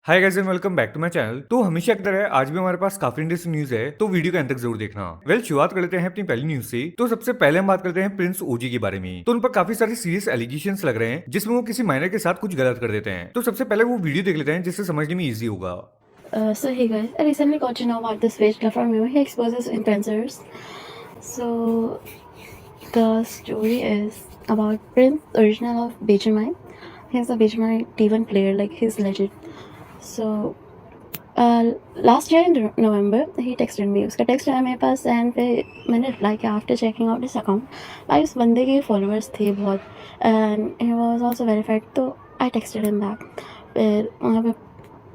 Hi guys and welcome back to my channel. तो हमेशा की तरह आज भी हमारे पास काफी इंटरेस्टिंग न्यूज है, तो वीडियो के अंत तक जरूर देखना। शुरुआत कर लेते हैं अपनी पहली न्यूज से। तो सबसे पहले हम बात करते हैं प्रिंस ओजी के बारे में। तो उन पर काफी सारे सीरियस एलिगेशंस लग रहे हैं जिसमें वो किसी माइनर के साथ कुछ गलत कर देते हैं। तो सबसे पहले वो वीडियो देख लेते हैं जिससे समझने में इजी होगा। So hey guys, I recently got to know about this wage guy from you. He exposes influencers. So the story is about Prince, original of Vegemite. He's a Vegemite T1 player, like he's legend. So last year in November, he texted me. उसका text आया मेरे पास and फिर मैंने reply किया after checking out his account. भाई उस बंदे के followers थे बहुत and he was also verified. तो I texted him back. फिर वहाँ पे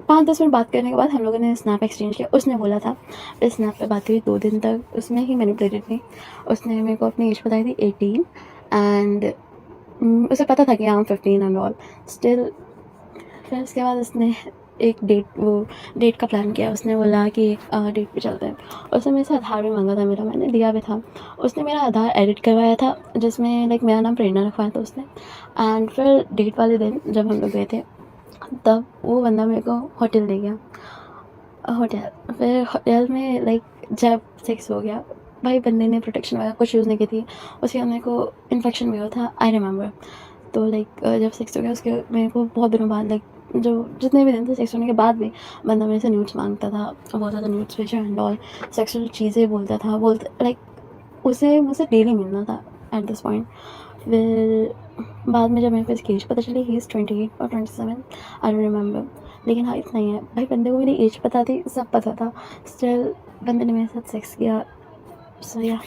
5-10 मिनट बात करने के बाद हम लोगों ने स्नैप एक्सचेंज किया। उसने बोला था, फिर स्नैप पे बात हुई 2 दिन तक, उसमें ही मैनिपुलेटेड थी। उसने मेरे को अपनी एज बताई थी 18 एंड उसे पता था कि I am 15 and all. Still फिर उसके बाद उसने एक डेट का प्लान किया। उसने बोला कि डेट पे चलते हैं। उसने मेरे से आधार भी मांगा था मेरा, मैंने दिया भी था। उसने मेरा आधार एडिट करवाया था जिसमें लाइक मेरा नाम प्रेरणा रखवाया था उसने। एंड फिर डेट वाले दिन जब हम लोग गए थे तब वो बंदा मेरे को होटल ले गया। फिर होटल में लाइक जब सेक्स हो गया, भाई बंदे ने प्रोटेक्शन वगैरह कुछ यूज़ नहीं की थी। उसके बाद मेरे को इन्फेक्शन भी हुआ था, आई रिमेंबर। तो लाइक जब सेक्स हो गया उसके मेरे को बहुत दिनों बाद लाइक जो जितने भी दिन थे सेक्स होने के बाद भी बंदा मेरे से न्यूड्स मांगता था, बहुत ज़्यादा न्यूड्स भेजा एंड ऑल, सेक्सुअल चीज़ें बोलता था, लाइक उसे मुझसे डेली मिलना था एट दिस पॉइंट। फिर बाद में जब मेरे को इसकी एज पता चली, ही इज़ 28 और 27, आई डोंट रिमेंबर। लेकिन हाँ इतना ही है भाई, बंदे को मेरी एज पता थी, सब पता था। स्टिल बंदे ने मेरे साथ सेक्स किया। सो या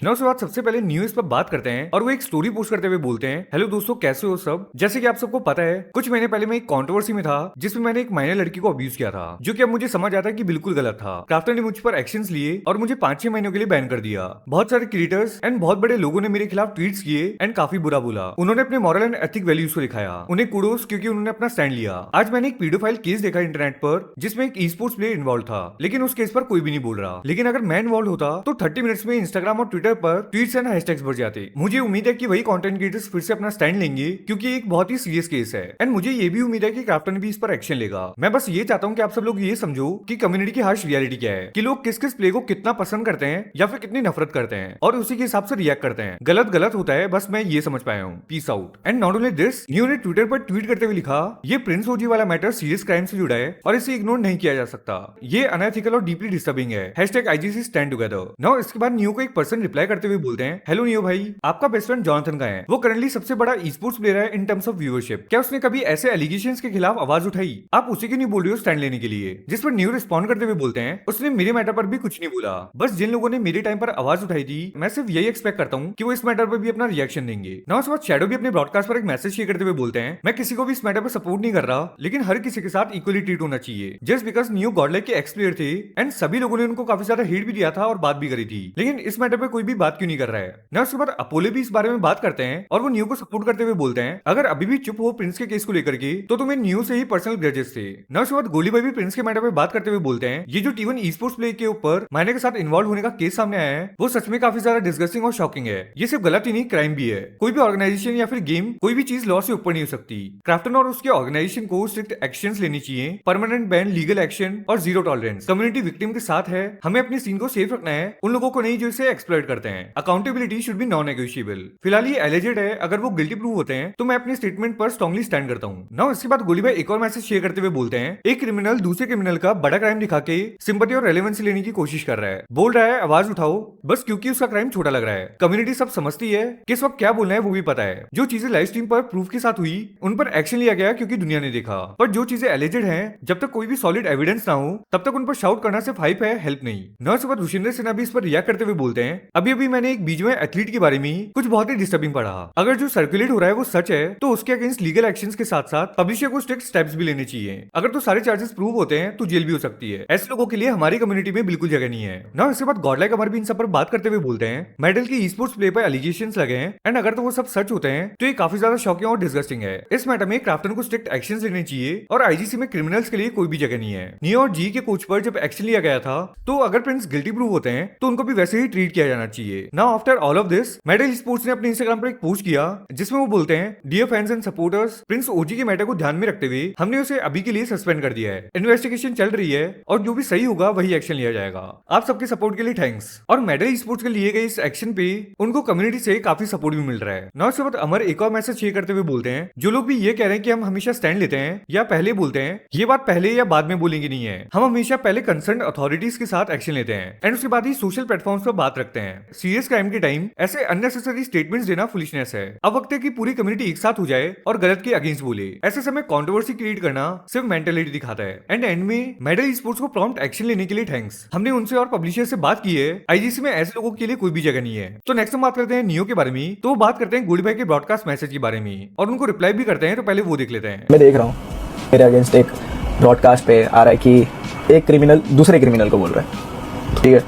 ना उसके बाद सबसे पहले न्यूज पर बात करते हैं और वो एक स्टोरी पोस्ट करते हुए बोलते हैं, हेलो दोस्तों कैसे हो सब। जैसे कि आप सबको पता है कुछ महीने पहले मैं एक कंट्रोवर्सी में था जिसमें मैंने एक माइनर लड़की को अब्यूज किया था, जो कि अब मुझे समझ आता है कि बिल्कुल गलत था। क्राफ्टर ने मुझ पर एक्शंस लिए और मुझे 5-6 महीनों के लिए बैन कर दिया। बहुत सारे क्रिएटर्स एंड बहुत बड़े लोगों ने मेरे खिलाफ ट्वीट्स किए एंड काफी बुरा बोला। उन्होंने अपने मॉरल एंड एथिक वैल्यूज को दिखाया। उन्हें कुडोस क्योंकि उन्होंने अपना स्टैंड लिया। आज मैंने एक पीडोफाइल केस देखा इंटरनेट पर जिसमें एक ई स्पोर्ट्स प्लेयर इन्वॉल्व था, लेकिन उस केस पर कोई भी नहीं बोल रहा। लेकिन अगर मैं इन्वॉल्व होता तो 30 मिनट्स में इंस्टाग्राम और ट्विटर पर ट्वीट्स एंड हैशटैग्स बढ़ जाते। मुझे उम्मीद है कि वही कंटेंट क्रिएटर्स फिर से अपना स्टैंड लेंगे क्योंकि एक बहुत ही सीरियस केस है एंड मुझे ये भी उम्मीद है कि क्राफ्टन भी इस पर एक्शन लेगा। मैं बस ये चाहता हूँ कि आप सब लोग ये समझो कि कम्युनिटी की हार्श रियलिटी क्या है, कि लोग किस किस प्ले को कितना पसंद करते हैं या फिर कितनी नफरत करते हैं और उसी के हिसाब से रिएक्ट करते हैं। गलत गलत होता है, बस मैं ये समझ पाया हूँ। Peace out. And not only this, new ने ट्विटर पर ट्वीट करते हुए लिखा, ये प्रिंस ओजी वाला मैटर सीरियस क्राइम से जुड़ा है और इसे इग्नोर नहीं किया जा सकता। ये अनएथिकल और डीपली डिस्टर्बिंग है। #IGC stand together. नाउ इसके बाद न्यू को एक पर्सन रिप्लाई करते हुए बोलते हैं, हेलो न्यू भाई, आपका बेस्ट फ्रेंड जॉनथन का है, वो करंटली सबसे बड़ा ई स्पोर्ट्स प्लेयर है इन टर्म्स ऑफ व्यूअरशिप। क्या उसने कभी ऐसे एलिगेशंस के खिलाफ आवाज उठाई? आप उसी क्यों नहीं बोल रहे हो स्टैंड लेने के लिए? जिस पर न्यू रिस्पॉन्ड करते हुए बोलते हैं, उसने मेरे मैटर पर भी कुछ नहीं बोला। बस जिन लोगों ने मेरे टाइम पर आवाज उठाई थी, मैं सिर्फ यही एक्सपेक्ट करता हूँ कि वो इस मैटर पर भी अपना रिएक्शन देंगे। ना उसके बाद शैडो भी अपने ब्रॉडकास्ट पर एक मैसेज शेयर करते हुए बोलते हैं, मैं किसी को भी इस मैटर पर सपोर्ट नहीं कर रहा, लेकिन हर किसी के साथ इक्वली ट्रीट होना चाहिए। जस्ट बिकॉज न्यू गॉडलाइक के एक्स प्लेयर थे एंड सभी लोगों ने उनको काफी ज्यादा हेट भी दिया था और बात भी करी थी, लेकिन इस मैटर पर कोई भी बात क्यों नहीं कर रहा है। ना उसके बाद अपोलो भी इस बारे में बात करते हैं और वो न्यू को सपोर्ट करते हुए बोलते हैं, अगर अभी भी चुप हो प्रिंस के केस को लेकर के तो तुम्हें न्यू से ही पर्सनल ग्रजेस थे। ना उसके बाद गोली भाई भी प्रिंस के मैटर पे बात करते हुए बोलते हैं, ये जो T1 ई स्पोर्ट्स प्ले के ऊपर मायने के साथ इन्वॉल्व होने का केस सामने आया है, वो सच में काफी ज्यादा डिस्गस्टिंग और शॉकिंग है। ये सिर्फ गलत ही नहीं, क्राइम भी है। कोई भी ऑर्गेनाइजेशन या फिर गेम, कोई भी चीज लॉ से ऊपर नहीं हो सकती। क्राफ्टन और उसके ऑर्गेनाइजेशन को स्ट्रिक्ट एक्शंस लेनी चाहिए, परमानेंट बैन, लीगल एक्शन और जीरो टॉलरेंस। कम्युनिटी विक्टिम के साथ है, हमें अपनी सीन को सेफ रखना है, उन लोगों को नहीं जो इसे एक्सप्लॉइट करते हैं। Accountability should be non negotiable. फिलहाल ये एलिजेड है, अगर वो गिल्टी प्रूव होते हैं तो मैं अपने स्टेटमेंट पर स्ट्रांगली स्टैंड करता हूँ। नाउ इसके बाद गोली भाई एक और मैसेज शेयर करते हुए बोलते हैं, एक क्रिमिनल दूसरे क्रिमिनल का बड़ा क्राइम दिखा के सिंपैथी और रेलेवेंसी लेने की कोशिश कर रहा है। बोल रहा है आवाज उठाओ बस क्योंकि उसका क्राइम छोटा लग रहा है। कम्युनिटी सब समझती है कि इस वक्त क्या बोलना है, वो भी पता है। जो चीजें लाइव स्ट्रीम पर प्रूफ के साथ हुई उन पर एक्शन लिया गया क्योंकि दुनिया ने देखा, पर जो चीजें एलिजेड हैं, जब तक कोई भी सॉलिड एविडेंस ना हो तब तक उन पर शाउट करना सिर्फ हाइप है, हेल्प नहीं। ना उसके बाद रुशिंदर सिन्हा भी इस पर रिएक्ट करते हुए बोलते हैं, अभी अभी मैंने एक बीच में एथलीट के बारे में कुछ बहुत ही डिस्टर्बिंग पढ़ा। अगर जो सर्कुलेट हो रहा है वो सच है तो उसके अगेंस्ट लीगल एक्शंस के साथ साथ पब्लिशर को स्ट्रिक्ट स्टेप्स भी लेने चाहिए। अगर तो सारे चार्जेस प्रूव होते हैं तो जेल भी हो सकती है। ऐसे लोगों के लिए हमारी कम्युनिटी में बिल्कुल जगह नहीं है। ना इसके बाद गॉडलाइक अमर भी इन सब पर बात करते हुए बोलते हैं, मेडल की ई स्पोर्ट्स प्ले पर एलिगेशंस लगे हैं एंड अगर तो वो सब सच होते हैं तो ये काफी ज्यादा शॉकिंग और डिस्गस्टिंग है। इस मैटर में क्राफ्टन को स्ट्रिक्ट एक्शंस लेने चाहिए और आईजीसी में क्रिमिनल्स के लिए कोई भी जगह नहीं है। नियो और जी के कोच पर जब एक्शन लिया गया था तो अगर प्रिंस गिल्टी प्रूव होते हैं तो उनको भी वैसे ही ट्रीट किया जाना चाहिए। Now after all of this, medal sports ने अपने इंस्टाग्राम पर एक पोस्ट किया जिसमें वो बोलते हैं, dear fans and supporters, prince OG के मैटर को ध्यान में रखते हुए हमने उसे अभी के लिए सस्पेंड कर दिया है। इन्वेस्टिगेशन चल रही है और जो भी सही होगा वही एक्शन लिया जाएगा। आप सबके सपोर्ट के लिए थैंक्स। और मेडल स्पोर्ट्स के लिए गए इस एक्शन पे उनको कम्युनिटी से काफी सपोर्ट भी मिल रहा है। नाउ इसके बाद अमर एक और मैसेज शेयर करते हुए बोलते हैं, जो लोग भी ये कह रहे हैं कि हम हमेशा स्टैंड लेते हैं या पहले बोलते हैं, ये बात पहले या बाद में बोलेंगे नहीं है। हम हमेशा पहले कंसर्न अथॉरिटीज के साथ एक्शन लेते हैं एंड उसके बाद ही सोशल प्लेटफॉर्म्स पर बात रखते हैं। सीरियस क्राइम के टाइम ऐसे अननेसेसरी स्टेटमेंट्स देना फुलिशनेस है। अब वक्त है कि पूरी कम्युनिटी एक साथ हो जाए और गलत के अगेंस्ट बोले। ऐसे समय कंट्रोवर्सी क्रिएट करना सिर्फ मेंटेलिटी दिखाता है। एंड में मेडल स्पोर्ट्स को प्रॉम्प्ट एक्शन लेने के लिए थैंक्स। हमने उनसे और पब्लिशर से बात की है। आईजीसी में ऐसे लोगों के लिए कोई भी जगह नहीं है। तो नेक्स्ट हम बात करते हैं नियो के बारे में। तो वो बात करते हैं गोल्डी भाई के ब्रॉडकास्ट मैसेज के बारे में और उनको रिप्लाई भी करते हैं। तो पहले वो देख लेते हैं। मैं देख रहा हूँ मेरे अगेंस्ट एक ब्रॉडकास्ट पे आ रहा है कि एक क्रिमिनल दूसरे क्रिमिनल को बोल रहा है। ठीक है,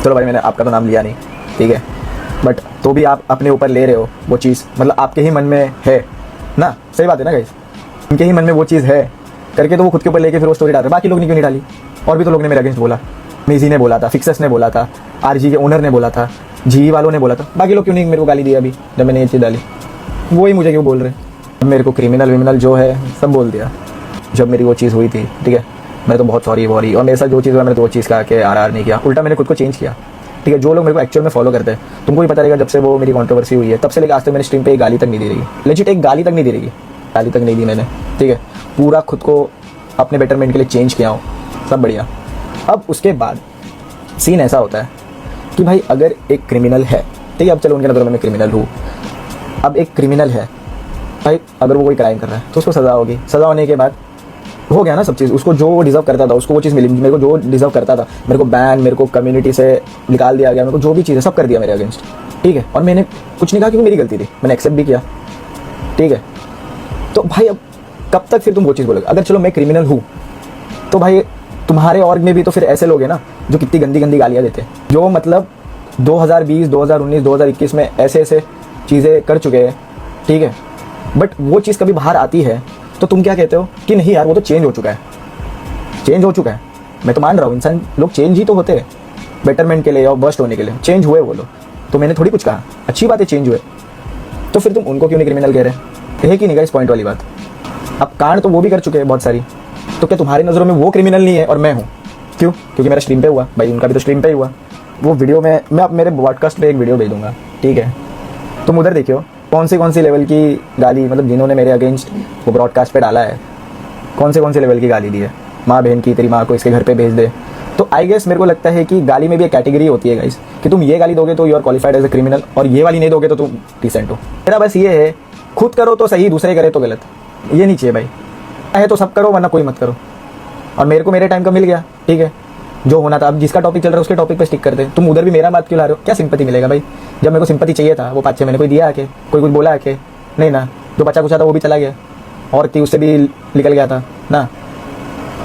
चलो भाई मैंने आपका तो नाम लिया नहीं, ठीक है, बट तो भी आप अपने ऊपर ले रहे हो वो चीज़, मतलब आपके ही मन में है ना, सही बात है ना गाइस, उनके ही मन में वो चीज़ है करके तो वो खुद के ऊपर लेके फिर वो स्टोरी डाल रहे। बाकी लोग ने क्यों नहीं डाली? और भी तो लोग ने मेरे अगेंस्ट बोला, मेजी ने बोला था, फिक्सस ने बोला था, आरजी के ओनर ने बोला था, जी वालों ने बोला था, बाकी लोग क्यों नहीं मेरे को गाली दी अभी जब मैंने ये चीज़ डाली? वही मुझे क्यों बोल रहे हैं? मेरे को क्रिमिनल विमिनल जो है सब बोल दिया जब मेरी वो चीज़ हुई थी। ठीक है, मैं तो बहुत सॉरी वॉरी, और मेरे साथ जो चीज़ हुआ मैंने तो वो चीज़ कहा कि आर नहीं किया, उल्टा मैंने खुद को चेंज किया। ठीक है, जो लोग मेरे को एक्चुअल में फॉलो करते हैं, तुमको भी पता रहेगा जब से वो मेरी कंट्रोवर्सी हुई है तब से लेकर आज तक मैंने स्ट्रीम पे एक गाली तक नहीं दी रही, लेजिट एक गाली तक नहीं दी रही, गाली तक नहीं दी मैंने। ठीक है, पूरा खुद को अपने बेटरमेंट के लिए चेंज किया हूँ, सब बढ़िया। अब उसके बाद सीन ऐसा होता है कि भाई अगर एक क्रिमिनल है, ठीक है, अब चलो उनके नज़रों में मैं क्रिमिनल हूँ, अब एक क्रिमिनल है भाई, अगर वो कोई क्राइम कर रहा है तो उसको सज़ा होगी, सज़ा होने के बाद हो गया ना सब चीज़, उसको जो वो डिज़र्व करता था उसको वो चीज़ मिली, मेरे को जो डिज़र्व करता था, मेरे को बैन, मेरे को कम्युनिटी से निकाल दिया गया, मेरे को जो भी चीज़ है सब कर दिया मेरे अगेंस्ट। ठीक है, और मैंने कुछ नहीं कहा क्योंकि मेरी गलती थी, मैंने एक्सेप्ट भी किया। ठीक है, तो भाई अब कब तक फिर तुम वो चीज़ बोलोगे? अगर चलो मैं क्रिमिनल हूँ तो भाई तुम्हारे ऑर्ग में भी तो फिर ऐसे लोग हैं ना जो कितनी गंदी गंदी गालियाँ देते हैं, जो मतलब 2020, 2019, 2021 में ऐसे ऐसे चीज़ें कर चुके हैं। ठीक है, बट वो चीज़ कभी बाहर आती है तो तुम क्या कहते हो कि नहीं यार वो तो चेंज हो चुका है, चेंज हो चुका है। मैं तो मान रहा हूँ इंसान लोग चेंज ही तो होते हैं बेटरमेंट के लिए और बर्स्ट होने के लिए, चेंज हुए वो लोग, तो मैंने थोड़ी कुछ कहा, अच्छी बात है चेंज हुए, तो फिर तुम उनको क्यों नहीं क्रिमिनल कह रहे? है कि नहीं इस पॉइंट वाली बात? अब कांड तो वो भी कर चुके हैं बहुत सारी, तो क्या तुम्हारी नज़रों में वो क्रिमिनल नहीं है और मैं हूँ? क्यों? क्योंकि मेरा स्ट्रीम पे हुआ भाई, उनका भी तो स्ट्रीम पे ही हुआ। वो वीडियो में मैं अब मेरे ब्रॉडकास्ट पे एक वीडियो भेज दूंगा, ठीक है, तुम उधर देखियो कौन सी लेवल की गाली, मतलब जिन्होंने मेरे अगेंस्ट वो ब्रॉडकास्ट पे डाला है कौन से लेवल की गाली दी है। माँ बहन की, तेरी माँ को इसके घर पे भेज दे। तो आई गेस मेरे को लगता है कि गाली में भी एक कैटेगरी होती है गाइस, कि तुम ये गाली दोगे तो you are qualified as a criminal, और ये वाली नहीं दोगे तो तुम डिसेंट हो। मेरा बस ये है, खुद करो तो सही, दूसरे करे तो गलत, ये नहीं चाहिए भाई। है तो सब करो वरना कोई मत करो। और मेरे को मेरे टाइम का मिल गया, ठीक है, जो होना था। अब जिसका टॉपिक चल रहा है उसके टॉपिक पे स्टिक करते। तुम उधर भी मेरा बात क्यों ला रहे हो? क्या सिंपैथी मिलेगा भाई? जब मेरे को सिंपैथी चाहिए था वो 5-6 महीने कोई दिया आके, कोई कुछ बोला आके? नहीं ना। जो बच्चा कुछ था वो भी चला गया, और थी उससे भी निकल गया था ना।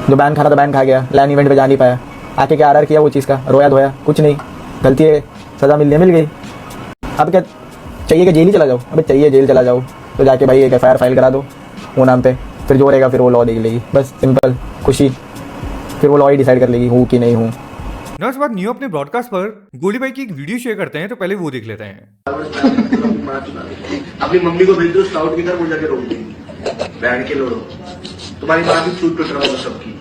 जो बैन खाना था बैन खा गया, लैन इवेंट पे जा नहीं पाया, आके क्या आर किया वो चीज़ का, रोया धोया कुछ नहीं, गलती है, सज़ा मिल गई। अब क्या चाहिए कि जेल ही चला जाओ? अबे चाहिए जेल चला जाओ तो जाके भाई एक FIR फाइल करा दो वो नाम पे, फिर जो रहेगा फिर वो लॉ देख लेगी, बस सिंपल, खुशी, फिर वो लॉ ही डिसाइड कर लेगी हूँ कि नहीं हूँ। ना इस बार नियो अपने ब्रॉडकास्ट पर गोली भाई की एक वीडियो शेयर करते हैं, तो पहले वो देख लेते हैं। अपनी मम्मी को भेज दो स्काउट की तरफ, मुझे जाके रोक देंगी, बैठ के लड़ो, तुम्हारी माँ भी छूट टूट रहा होगा सबकी।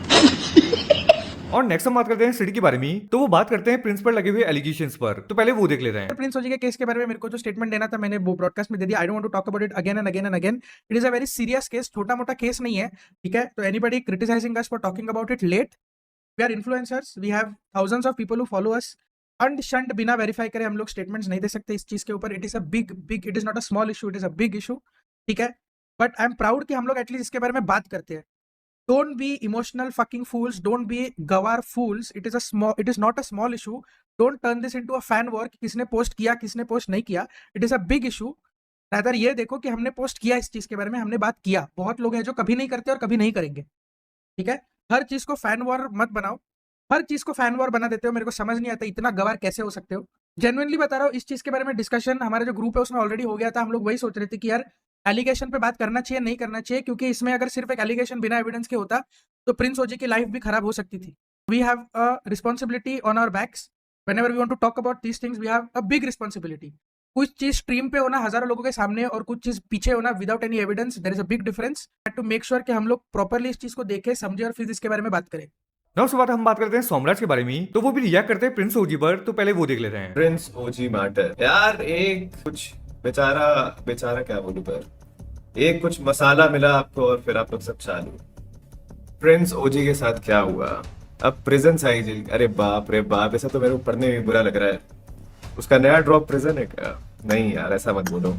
और नेक्स्ट हम बात करते हैं सिटी के बारे में, तो वो बात करते हैं प्रिंस पर लगे हुए एलिगेशंस पर, तो पहले वो देख लेते हैं। प्रिंस ओजी के केस के बारे में मेरे को जो स्टेटमेंट देना था मैंने वो ब्रॉडकास्ट में दे दिया। I don't want to talk about it again and again and again. It is a very serious case, छोटा मोटा केस नहीं है, ठीक है। तो anybody criticising us for talking about it late, we are influencers, we have thousands of people who follow us, अनशंट बिना verify करे हम लोग स्टेटमेंट्स नहीं दे सकते इस चीज के ऊपर। It is a big it is not a small issue, it is a big issue, ठीक है। बट आई एम प्राउड कि हम लोग एटलीस्ट इसके बारे में बात करते हैं। Don't be emotional fucking fools. Don't be gawar fools. It is not a small issue. Don't turn this into a fan war कि किसने पोस्ट किया किसने पोस्ट नहीं किया. It is a big issue. Rather ये देखो कि हमने पोस्ट किया इस चीज के बारे में, हमने बात किया। बहुत लोग हैं जो कभी नहीं करते और कभी नहीं करेंगे, ठीक है। हर चीज को फैन वॉर मत बनाओ, हर चीज को फैन वॉर बना देते हो। मेरे को समझ नहीं आता इतना गवार कैसे हो सकते हो। जेन्युइनली बता रहा हूँ, इस चीज के बारे में डिस्कशन हमारा जो ग्रुप है उसमें ऑलरेडी हो गया था। हम लोग वही सोच रहे थे कि यार एलिगेशन पे बात करना चाहिए नहीं करना चाहिए, क्योंकि इसमें अगर सिर्फ एक एलिगेशन बिना एविडेंस के होता तो प्रिंस ओजी की लाइफ भी खराब हो सकती थी। We have a responsibility on our backs whenever we want to talk about these things, we have a big responsibility. कुछ चीज स्ट्रीम पे होना हजारों लोगों के सामने और कुछ चीज पीछे होना without any evidence, there is a big difference. To make sure कि हम लोग प्रॉपरली इस चीज को देखें, समझे और फिर इसके बारे में बात करें. ना उसके बाद हम बात करते हैं सोमराज के बारे में, तो वो भी रिएक्ट करते हैं प्रिंस ओजी पर. तो पहले वो देख लेते हैं. प्रिंस ओजी मैटर यार, एक कुछ बेचारा क्या बोलूं, पर एक कुछ मसाला मिला आपको और फिर आप लोग सब चालू. प्रिंस ओजी के साथ क्या हुआ, अब प्रिजन से आई जेल. अरे बाप रे बाप, ऐसा तो मेरे को पढ़ने में बुरा लग रहा है. उसका नया ड्रॉप प्रिजन है क्या? नहीं यार, ऐसा मत बोलो.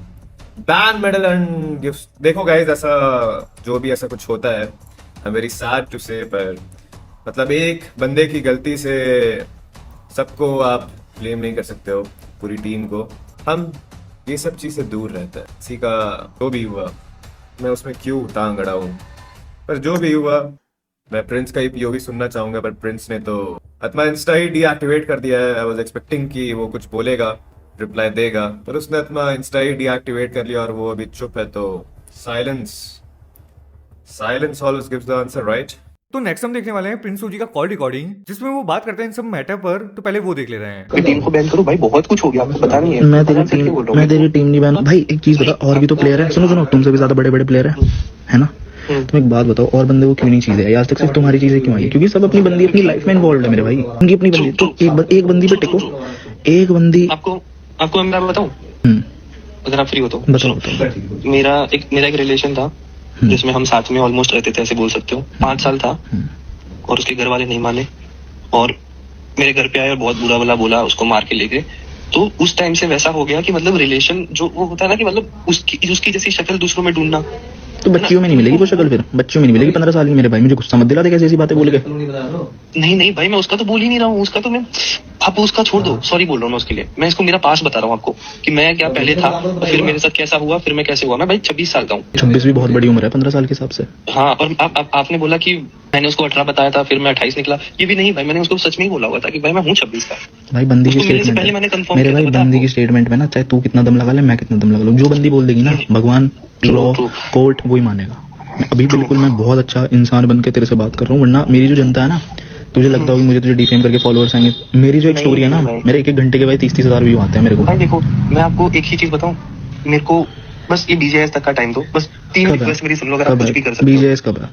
Ban medal and gift. देखो गाइस, ऐसा जो भी ऐसा कुछ होता है, I am very sad to say, पर मतलब एक बंदे की गलती से सबको आप ब्लेम नहीं कर सकते हो, पूरी टीम को. हम ये सब चीज से दूर रहते हैं. किसी का जो भी हुआ, मैं उसमें क्यों टांग अड़ा हूं, पर जो भी हुआ मैं प्रिंस का ही पीओवी सुनना चाहूंगा. पर प्रिंस ने तो अपना इंस्टा ही डीएक्टिवेट कर दिया है. आई वाज एक्सपेक्टिंग कि वो कुछ बोलेगा, रिप्लाई देगा, पर उसने अपना इंस्टा ही डीएक्टिवेट कर लिया और वो अभी चुप है. तो silence always gives the answer, right? तो नेक्स्ट हम देखने वाले हैं प्रिंस ओजी का कॉल रिकॉर्डिंग, जिसमें वो बात करते हैं इन सब मैटर पर. तो पहले वो देख ले रहे हैं. टीम को बैन करो भाई, बहुत कुछ हो गया, आपको पता नहीं है. मैं तेरी टीम नहीं बैन. भाई एक चीज बता, और भी तो प्लेयर है. सुनो, तुमसे भी ज्यादा बड़े बड़े प्लेयर है ना. तुम एक बात बताओ, और बंदे को क्यों नहीं चीजें आज तक सिर्फ तुम्हारी चीजें क्यों आई? क्योंकि सब अपनी बंदी अपनी लाइफ में इन्वॉल्व है मेरे भाई. उनकी अपनी बंदी. तो एक बंदी पे टिको, एक बंदी. आपको मैं बताऊं, अगर आप फ्री हो तो बताओ. मेरा एक रिलेशन था जिसमें हम साथ में ऑलमोस्ट रहते थे, ऐसे बोल सकते हो. 5 साल था और उसके घर वाले नहीं माने और मेरे घर पे आए और बहुत बुरा भला बोला, उसको मार के ले गए. तो उस टाइम से वैसा हो गया कि मतलब रिलेशन जो वो होता है ना, कि मतलब उसकी जैसी शक्ल दूसरों में ढूंढना. तो बच्चियों में नहीं मिलेगी वो शक्ल, फिर बच्चों में नहीं मिलेगी. 15 साल की मेरे भाई, मुझे गुस्सा मत दिला दे कैसी ऐसी बातें बोल के. नहीं भाई, मैं उसका तो बोल ही नहीं रहा हूँ. उसका तो मैं, आप उसका छोड़ दो, सॉरी बोल रहा हूँ मैं उसके लिए. मैं इसको मेरा पास बता रहा हूँ आपको कि मैं क्या पहले था और फिर मेरे साथ कैसा हुआ, फिर मैं कैसे हुआ. मैं भाई 26 साल का हूँ. 26 भी बहुत बड़ी उम्र है 15 साल के हिसाब से. हाँ, और आपने बोला कि मैंने उसको 18 बताया था, फिर मैं 28 निकला. ये भी नहीं भाई, मैंने उसको सच में ही बोला हुआ था कि भाई मैं हूँ 26 का. भाई बंदी की उसको मिलने से स्टेटमेंट पहले मैंने कंफर्म मेरे किया भाई, था, बंदी की स्टेटमेंट में ना, चाहे तू कितना दम लगा ले, मैं कितना दम लगा लूं, जो बंदी बोल देगी ना, भगवान, लॉ, कोर्ट, वही मानेगा. अभी बिल्कुल मैं बहुत अच्छा इंसान बन के तेरे से बात कर रहा हूँ. वरना मेरी जो जनता है ना, तुझे लगता होगा मुझे तुझे डिफेम करके फॉलोअर्स आएंगे. मेरी जो एक स्टोरी है ना, मेरे एक घंटे के भाई 30-30 हजार व्यू आते हैं मेरे को. भाई देखो, मैं आपको एक ही चीज बताऊं, मेरे को बस ये बीजेएस तक का टाइम दो. बस 3 रिक्वेस्ट मेरी सुन लो, अगर आप कुछ भी कर सकते हो. बीजेएस कब है?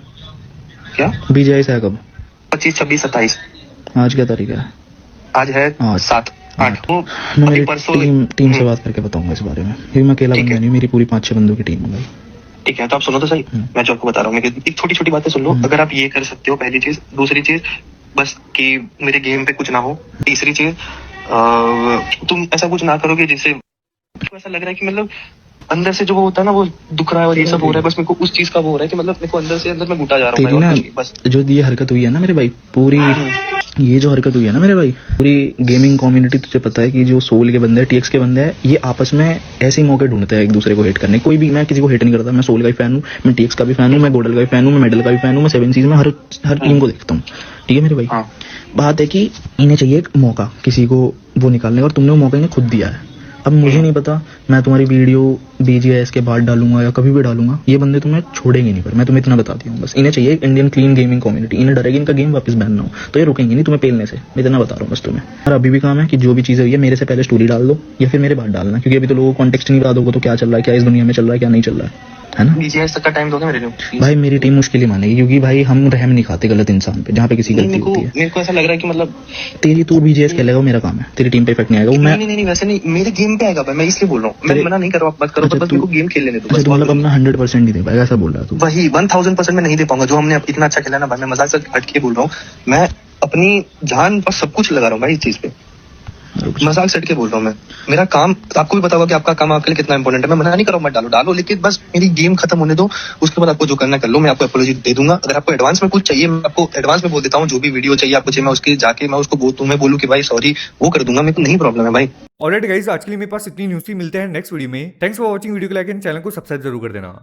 क्या बीजेएस है कब? 25, 26, 27. आज क्या तारीख है? आज है 7, 8. मैं मेरी टीम से बात करके बताऊंगा इस बारे में, क्योंकि मैं अकेला बंदा नहीं, मेरी पूरी 5-6 बंदों की टीम है भाई. ठीक है, तो आप सुनो तो सही, मैं जो आपको बता रहा हूँ, एक छोटी छोटी बातें सुन लो. अगर आप ये कर सकते हो, पहली चीज. दूसरी चीज, बस कि मेरे गेम पे कुछ ना हो. तीसरी चीज, तुम ऐसा कुछ ना करो कि जिससे ऐसा लग रहा है कि मतलब अंदर से जो वो होता है ना, वो दुख रहा है और ये सब हो रहा है. बस मेरे को उस चीज का वो हो रहा है कि मतलब मेरे को अंदर से अंदर में घुटा जा रहा हूँ ना. बस जो ये हरकत हुई है ना मेरे भाई, पूरी ये जो हरकत हुई है ना मेरे भाई, पूरी गेमिंग कम्युनिटी, तुझे पता है कि जो सोल के बंदे हैं, टीएक्स के बंदे हैं, ये आपस में ऐसे ही मौके ढूंढते हैं एक दूसरे को हेट करने. कोई भी, मैं किसी को हेट नहीं करता. मैं सोल का भी फैन हूँ, मैं टीएक्स का भी फैन हूँ, मैं गोडल का भी फैन हूँ, मैं मेडल का भी फैन हूँ, मैं 7 सीज में हर टीम को देखता हूँ. ठीक है मेरे भाई. बात है कि इन्हें चाहिए एक मौका किसी को वो निकालने का, और तुमने वो मौका इन्हें खुद दिया है. अब मुझे नहीं पता, मैं तुम्हारी वीडियो बीजीएस के बाद डालूंगा या कभी भी डालूंगा, ये बंदे तुम्हें छोड़ेंगे नहीं. पर मैं तुम्हें इतना बताती हूँ, बस इन्हें चाहिए इंडियन क्लीन गेमिंग कम्युनिटी. इन्हें डरेगी इनका गेम वापस बैन ना हो, तो ये रुकेंगे नहीं तुम्हें पेलने से. मैं इतना बता रहा हूँ बस तुम्हें. और अभी भी काम है कि जो भी चीजें हुई है, मेरे से पहले स्टोरी डाल दो या फिर मेरे बाद डालना, क्योंकि अभी तो लोगों को कॉन्टेक्स्ट नहीं बता दोगे तो क्या चल रहा है, क्या इस दुनिया में चल रहा है, क्या नहीं चल रहा है ना. बीजेएस तक का टाइम दोगे मेरे लिए भाई? मेरी टीम मुश्किल ही मानेगी, क्योंकि भाई हम रहम नहीं खाते गलत इंसान पे, जहाँ पे किसी गलती होती है. मेरे को ऐसा लग रहा है कि मतलब तेरी तू बीजेएस खेलेगा, मेरा काम है, तेरी टीम पे इफेक्ट नहीं आएगा. मैं नहीं वैसे नहीं, मेरे गेम पे आएगा भाई, मैं इसलिए बोल रहा हूँ. मैं मना नहीं कर रहा हूँ, बात करो, बस मेरे को गेम खेलने दो. अच्छा, मतलब अपना 100% नहीं दे पाएगा, ऐसा बोल रहा है तू? वही 1000% में नहीं दे पाऊंगा. जो हमने इतना अच्छा खेला ना भाई, मैं मजाक से हट के बोल रहा हूँ. मैं अपनी जान पर सब कुछ लगा रहा हूँ भाई इस चीज पे. मजाक से हट के बोल रहा हूँ मैं. मेरा काम आपको भी पता होगा कि आपका काम आपके लिए कितना इंपॉर्टेंट है. मैं मना नहीं कर रहा हूँ, मत डालो, लेकिन बस मेरी गेम खत्म होने दो. उसके बाद आपको जो करना कर लो. मैं आपको अपॉलॉजी दे दूंगा. अगर आपको एडवांस में कुछ चाहिए, मैं आपको एडवांस में बोल देता हूँ. जो भी वीडियो चाहिए आपको चाहिए, मैं उसके जाके मैं उसको तुम्हें बोलूँ कि भाई सॉरी, वो कर दूंगा. मेरे को नहीं प्रॉब्लम है भाई. ऑलराइट गाइस, आज के लिए मेरे पास इतनी न्यूज़ थी. मिलते हैं नेक्स्ट वीडियो में. Thanks for watching. वीडियो को लाइक एंड चैनल को सब्सक्राइब जरूर कर देना.